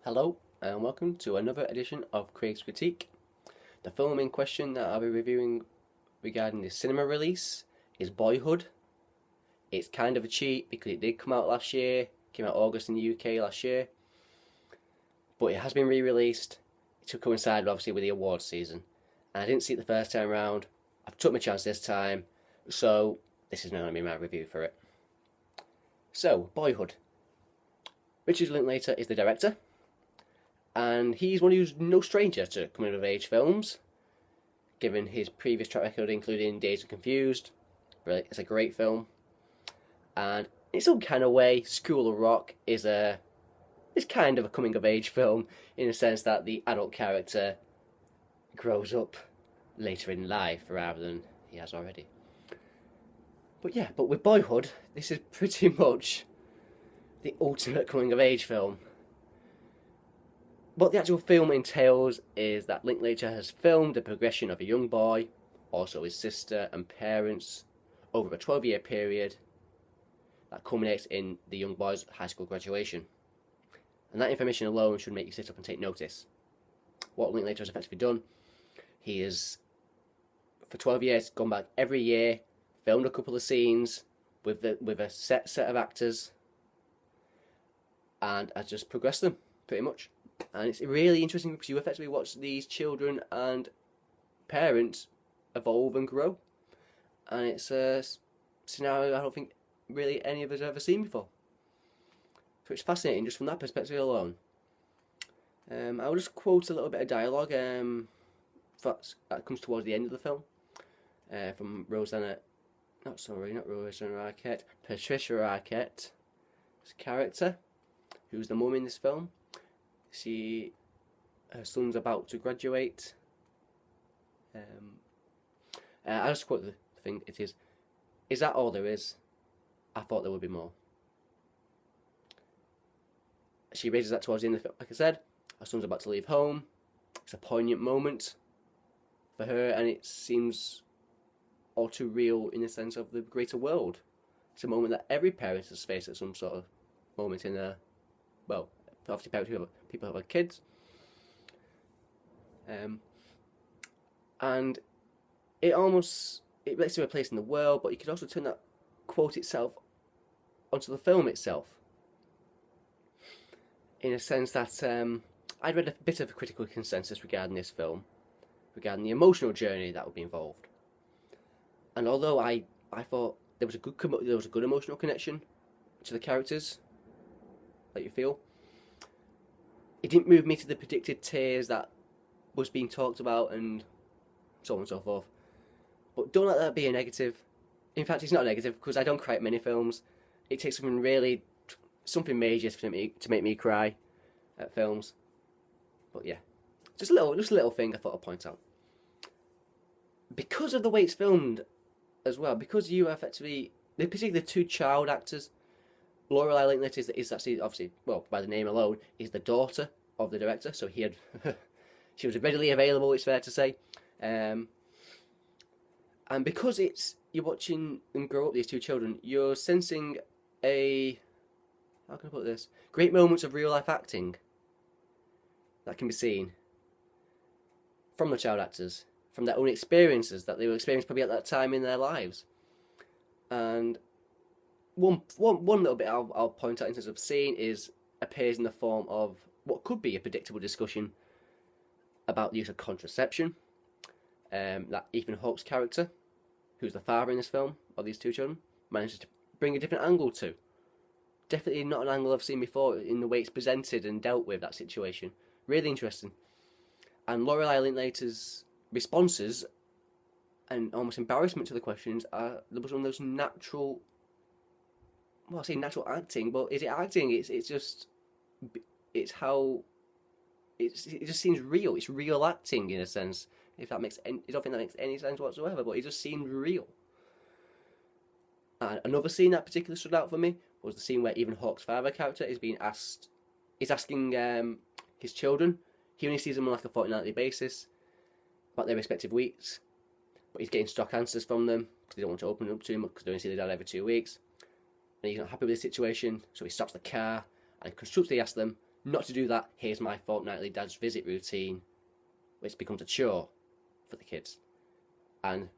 Hello and welcome to another edition of Craig's Critique. The film in question that I'll be reviewing regarding the cinema release is Boyhood. It's kind of a cheat because it did come out last year, came out August in the UK last year, but it has been re-released to coincide obviously with the awards season. And I didn't see it the first time round. I've took my chance this time, so this is now going to be my review for it. So, Boyhood. Richard Linklater is the director, and he's one who's no stranger to coming of age films, given his previous track record including Dazed and Confused. Really, it's a great film, and in some kind of way, School of Rock is kind of a coming of age film in the sense that the adult character grows up later in life rather than he has already. But with Boyhood, this is pretty much the ultimate coming of age film. What the actual film entails is that Linklater has filmed the progression of a young boy, also his sister and parents, over a 12-year period that culminates in the young boy's high school graduation. And that information alone should make you sit up and take notice. What Linklater has effectively done, he has, for 12 years, gone back every year, filmed a couple of scenes with a set of actors, and has just progressed them, pretty much. And it's really interesting because you effectively watch these children and parents evolve and grow. And it's a scenario I don't think really any of us have ever seen before. So it's fascinating just from that perspective alone. I'll just quote a little bit of dialogue that comes towards the end of the film from not Rosanna Arquette, Patricia Arquette's character, who's the mum in this film. Her son's about to graduate. I just quote the thing. It is that all there is? I thought there would be more. She raises that towards the end of the film. Like I said, her son's about to leave home. It's a poignant moment for her, and it seems all too real in the sense of the greater world. It's a moment that every parent has faced at some sort of moment in their, well, obviously people who have kids. And it makes her a place in the world, but you could also turn that quote itself onto the film itself. In a sense that I'd read a bit of a critical consensus regarding this film, regarding the emotional journey that would be involved. And although I thought there was a good emotional connection to the characters that you feel, it didn't move me to the predicted tears that was being talked about and so on and so forth. But don't let that be a negative. In fact, it's not a negative because I don't cry at many films. It takes something major to make me cry at films. But yeah, just a little thing I thought I'd point out. Because of the way it's filmed as well, because you effectively, particularly the two child actors, Lorelei Linklater is actually, obviously, well, by the name alone, is the daughter of the director, so she was readily available, it's fair to say. And because you're watching them grow up, these two children, you're sensing how can I put this? Great moments of real life acting that can be seen from the child actors, from their own experiences that they were experiencing probably at that time in their lives. And one little bit I'll point out in terms of scene appears in the form of what could be a predictable discussion about the use of contraception. That Ethan Hawke's character, who's the father in this film of these two children, manages to bring a different angle to. Definitely not an angle I've seen before in the way it's presented and dealt with that situation. Really interesting. And Lorelei Linklater's responses and almost embarrassment to the questions are one of those natural. Well, I say natural acting, but is it acting? It just seems real. It's real acting in a sense. I don't think that makes any sense whatsoever, but it just seemed real. And another scene that particularly stood out for me was the scene where Ethan Hawke's father character is asking his children. He only sees them on like a fortnightly basis about their respective weeks, but he's getting stock answers from them because they don't want to open up to him because they only see their dad every 2 weeks. And he's not happy with the situation, so he stops the car and constructively asks them not to do that, here's my fortnightly dad's visit routine, which becomes a chore for the kids. And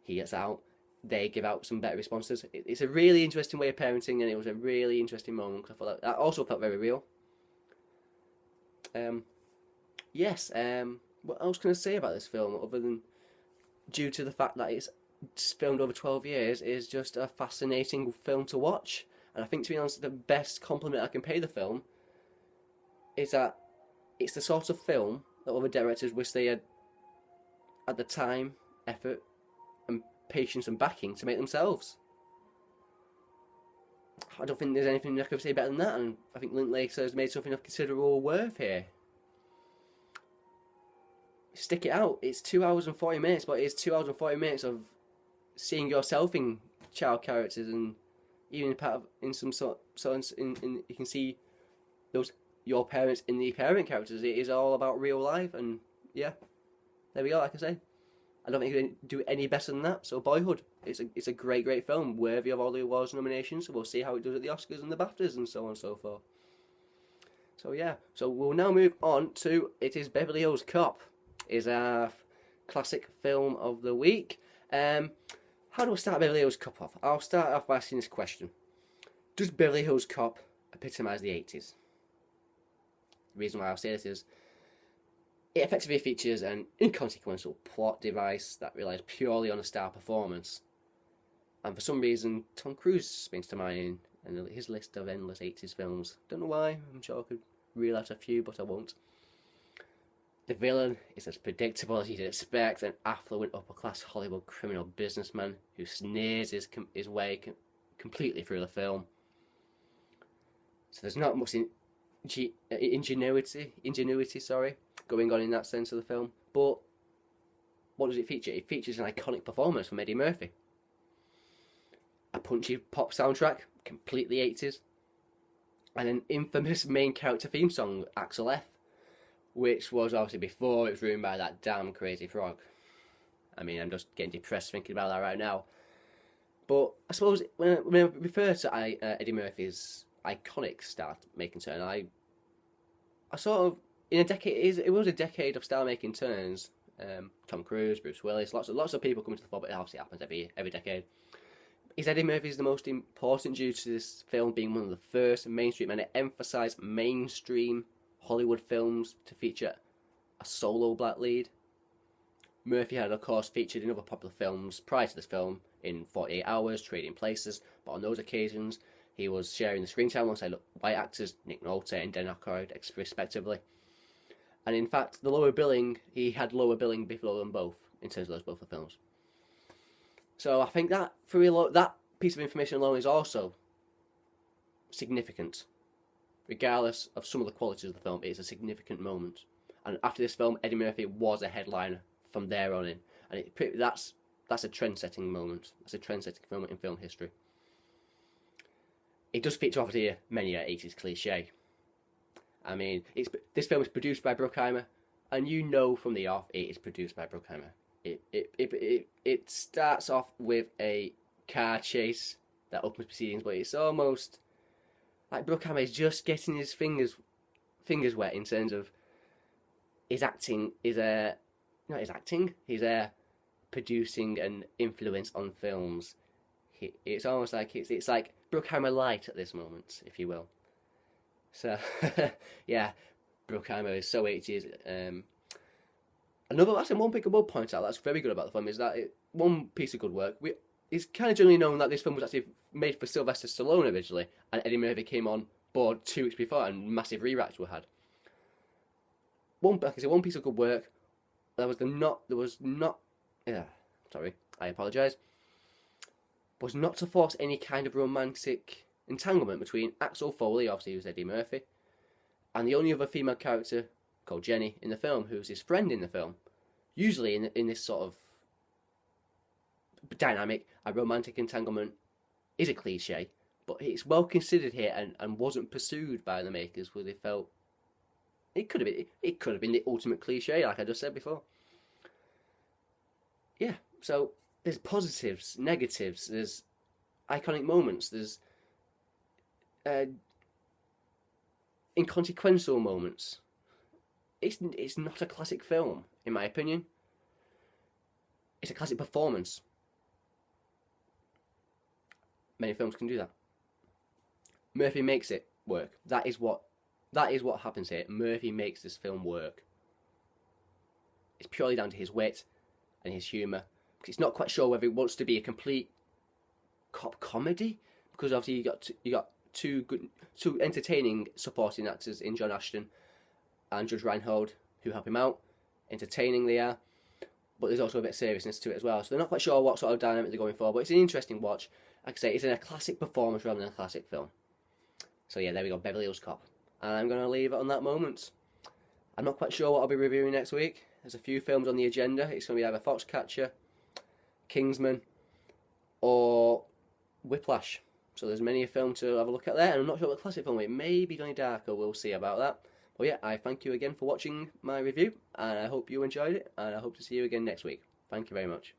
he gets out, they give out some better responses. It's a really interesting way of parenting, and it was a really interesting moment, because I thought that also felt very real. Yes, what else can I say about this film, other than, due to the fact that it's filmed over 12 years, is just a fascinating film to watch. And I think, to be honest, the best compliment I can pay the film is that it's the sort of film that other directors wish they had the time, effort, and patience and backing to make themselves. I don't think there's anything I could say better than that, and I think Linklater has made something of considerable worth here. Stick it out. It's 2 hours and 40 minutes, but it's 2 hours and 40 minutes of seeing yourself in child characters, and even part of, in some sort in you can see those your parents in the parent characters. It is all about real life, and yeah, there we go. Like I say, I don't think you can do any better than that. So Boyhood, it's a great film, worthy of all the awards nominations. So we'll see how it does at the Oscars and the BAFTAs and so on and so forth. So yeah, so we'll now move on to It Is Beverly Hills Cop. Is our classic film of the week. How do I start Beverly Hills Cop off? I'll start off by asking this question: does Beverly Hills Cop epitomise the 80s? The reason why I'll say this is it effectively features an inconsequential plot device that relies purely on a star performance. And for some reason, Tom Cruise springs to mind in his list of endless 80s films. Don't know why, I'm sure I could reel out a few, but I won't. The villain is as predictable as you'd expect, an affluent upper-class Hollywood criminal businessman who sneers his way completely through the film. So there's not much ingenuity going on in that sense of the film. But what does it feature? It features an iconic performance from Eddie Murphy. A punchy pop soundtrack, completely 80s. And an infamous main character theme song, Axel F, which was obviously before it was ruined by that damn crazy frog. I mean, I'm just getting depressed thinking about that right now. But I suppose when I refer to Eddie Murphy's iconic star-making turn, I sort of, in a decade, it was a decade of star-making turns. Tom Cruise, Bruce Willis, lots of people coming to the fore, but it obviously happens every decade. Is Eddie Murphy's the most important due to this film being one of the first mainstream, and it emphasised mainstream Hollywood films to feature a solo black lead. Murphy had, of course, featured in other popular films prior to this film, in 48 Hours, Trading Places, but on those occasions he was sharing the screen time alongside white actors Nick Nolte and Dan Aykroyd, respectively. And in fact, he had lower billing before them both, in terms of those both films. So I think that that piece of information alone is also significant. Regardless of some of the qualities of the film, it is a significant moment. And after this film, Eddie Murphy was a headliner from there on in. And that's a trend-setting moment. That's a trend-setting moment in film history. It does feature, obviously, many 80s cliche. I mean, this film is produced by Bruckheimer, and you know from the off it is produced by Bruckheimer. It starts off with a car chase that opens proceedings, but it's almost like Bruckheimer is just getting his fingers wet in terms of his acting. Not his acting. His producing an influence on films. It's almost like it's like Bruckheimer light at this moment, if you will. So yeah, Bruckheimer is so 80s. One thing I will point out that's very good about the film is that one piece of good work. It's kind of generally known that this film was actually made for Sylvester Stallone originally, and Eddie Murphy came on board 2 weeks before, and massive rewrites were had. One piece of good work. Sorry, I apologise. Was not to force any kind of romantic entanglement between Axel Foley, obviously who's Eddie Murphy, and the only other female character called Jenny in the film, who's his friend in the film. Usually in this sort of dynamic, a romantic entanglement is a cliche, but it's well considered here and wasn't pursued by the makers, where they felt it could have been the ultimate cliche, like I just said before. Yeah, so there's positives, negatives, there's iconic moments, there's inconsequential moments. It's not a classic film, in my opinion. It's a classic performance. Many films can do that. Murphy makes it work. That is what happens here. Murphy makes this film work. It's purely down to his wit and his humour. Because it's not quite sure whether he wants to be a complete cop comedy. Because obviously you got two entertaining supporting actors in John Ashton and Judge Reinhold who help him out. Entertaining they are, but there's also a bit of seriousness to it as well. So they're not quite sure what sort of dynamic they're going for. But it's an interesting watch. Like I say, it's in a classic performance rather than a classic film. So yeah, there we go, Beverly Hills Cop. And I'm going to leave it on that moment. I'm not quite sure what I'll be reviewing next week. There's a few films on the agenda. It's going to be either Foxcatcher, Kingsman, or Whiplash. So there's many a film to have a look at there. And I'm not sure what classic film it may be Donnie Darko. We'll see about that. But yeah, I thank you again for watching my review. And I hope you enjoyed it. And I hope to see you again next week. Thank you very much.